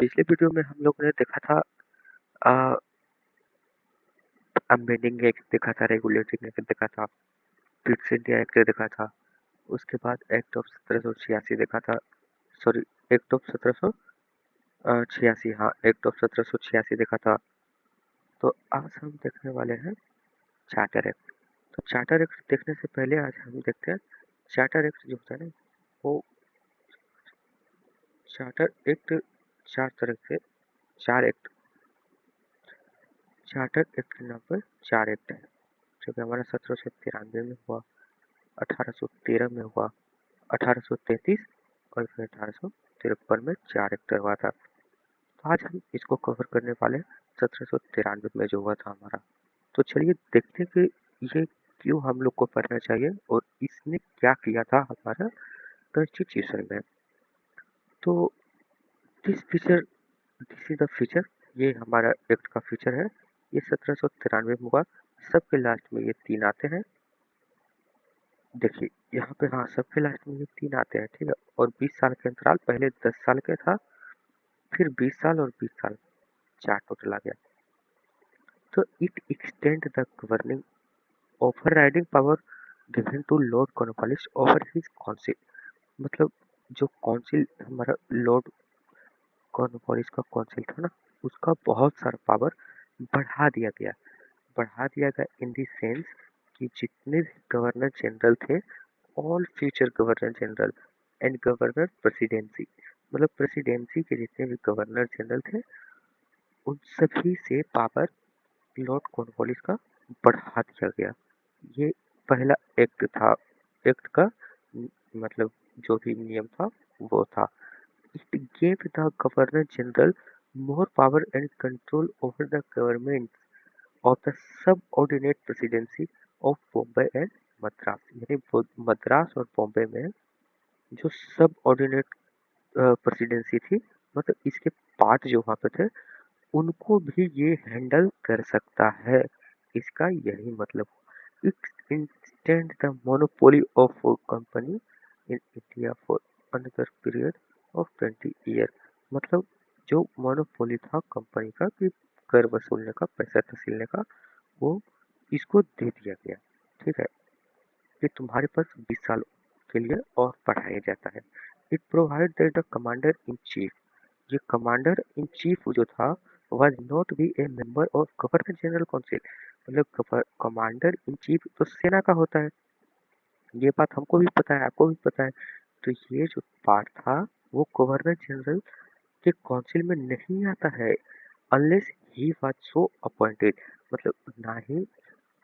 पिछले वीडियो में हम लोग ने देखा था अ, अमेंडिंग एक्ट देखा था, रेगुलेटिंग एक्ट देखा था, ब्रिक्स इंडिया एक्ट देखा था। उसके बाद एक्ट ऑफ 1786 देखा था। सॉरी, एक्ट ऑफ 1786, हाँ, एक्ट ऑफ 1786 देखा था। तो आज हम देखने वाले हैं चार्टर एक्ट। तो चार्टर एक्ट देखने से पहले आज हम देखते हैं चार्टर एक्ट जो होता है ना, वो चार्टर एक्ट चार तरह से, चार एक्ट, चार्टर एक्ट के नाम पर चार एक्ट है, जो कि हमारा 1793 में हुआ, 1813 में हुआ, 1833 और फिर 1853 में चार एक्ट हुआ था। तो आज हम इसको कवर करने वाले हैं 1793 में जो हुआ था हमारा। तो चलिए देखते हैं कि ये क्यों हम लोग को पढ़ना चाहिए और इसने क्या किया था हमारा कॉन्स्टिट्यूशन में। तो दिस इज द फीचर, ये हमारा एक्ट का फीचर है। ये 1793 में हुआ। सबके लास्ट में ये तीन आते हैं। देखिए यहाँ पे, हाँ, सबके लास्ट में ये तीन आते हैं, ठीक है। और 20 साल के अंतराल, पहले 10 साल का था, फिर 20 साल और 20 साल, चार टोटल आ गया। तो it extend the governing overriding power given to lord Cornwallis over his council. मतलब जो काउंसिल हमारा लॉर्ड कॉर्नवालिस का काउंसिल था ना, उसका बहुत सारा पावर बढ़ा दिया गया। इन द सेंस कि जितने भी गवर्नर जनरल थे, all future governor general and governor presidency, मतलब प्रेसिडेंसी के जितने भी गवर्नर जनरल थे, उन सभी से पावर लॉर्ड कॉर्नवालिस का बढ़ा दिया गया। ये पहला एक्ट था। एक्ट का मतलब जो भी नियम था वो था, it gave the governor general more power and control over the government of the subordinate presidency of Bombay and Madras. यानी मद्रास और बॉम्बे में जो सब ऑर्डिनेट प्रेसिडेंसी थी, मतलब इसके पार्ट जो वहाँ पे थे, उनको भी ये हैंडल कर सकता है। इसका यही मतलब, it instant the monopoly of company in India for another period of 20 year. मतलब जो मोनोपोली था कंपनी का कि कर वसूलने का, पैसा तसीलने का, वो इसको दे दिया गया, ठीक है। ये तुम्हारे पास 20 साल के लिए और बढ़ाया जाता है। It provide that the commander in chief, ये कमांडर इन चीफ जो था, was not be A member of governor general council. मतलब कमांडर इन चीफ तो सेना का होता है, ये बात हमको भी पता है, आपको भी पता है। तो ये जो पार्ट था, वो गवर्नर जनरल के काउंसिल में नहीं आता है, unless he was so appointed. मतलब ना ही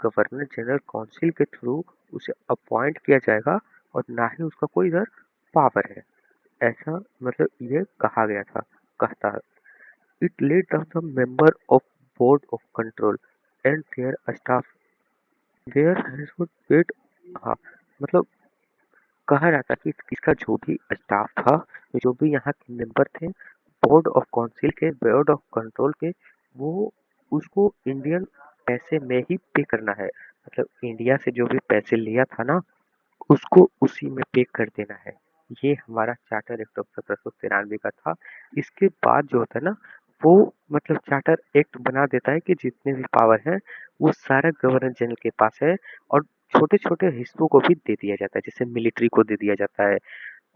गवर्नर जनरल काउंसिल के थ्रू उसे अपॉइंट किया जाएगा और ना ही उसका कोई इधर पावर है, ऐसा मतलब ये कहा गया था, कहता है। It led the member of board of control and their staff there has paid, हाँ, मतलब कहा जाता कि इसका जो भी स्टाफ था, जो भी यहाँ के मेंबर थे बोर्ड ऑफ काउंसिल के, बोर्ड ऑफ कंट्रोल के, वो उसको इंडियन पैसे में ही पे करना है। मतलब इंडिया से जो भी पैसे लिया था ना, उसको उसी में पे कर देना है। ये हमारा चार्टर एक्ट ऑफ 1793 का था। इसके बाद जो होता है ना, वो मतलब चार्टर एक्ट बना देता है कि जितने भी पावर है वो सारा गवर्नर जनरल के पास है, और छोटे छोटे हिस्सों को भी दे दिया जाता है, जैसे मिलिट्री को दे दिया जाता है,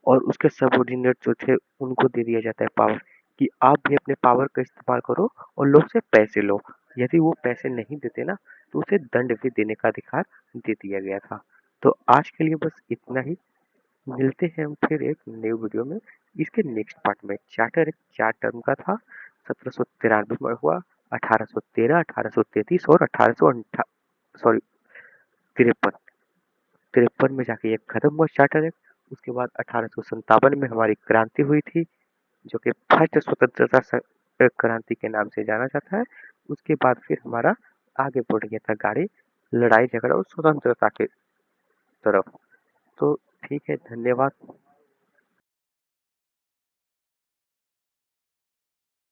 और उसके सबऑर्डिनेट जो थे उनको दे दिया जाता है पावर, कि आप भी अपने पावर का इस्तेमाल करो और लोग से पैसे लो। यदि वो पैसे नहीं देते ना, तो उसे दंड भी देने का अधिकार दे दिया गया था। तो आज के लिए बस इतना ही। मिलते हैं हम फिर एक नई वीडियो में, इसके नेक्स्ट पार्ट में। चार्टर एक चार टर्म का था, 1793 में हुआ, 1813, 1833 और 1858, सॉरी, 53, 53 में जाके ये खत्म हुआ चार्टर एक्ट। उसके बाद 1857 में हमारी क्रांति हुई थी, जो कि फर्स्ट स्वतंत्रता क्रांति के नाम से जाना जाता है। उसके बाद फिर हमारा आगे बढ़ गया था गाड़ी, लड़ाई झगड़ा और स्वतंत्रता के तरफ। तो ठीक है, धन्यवाद।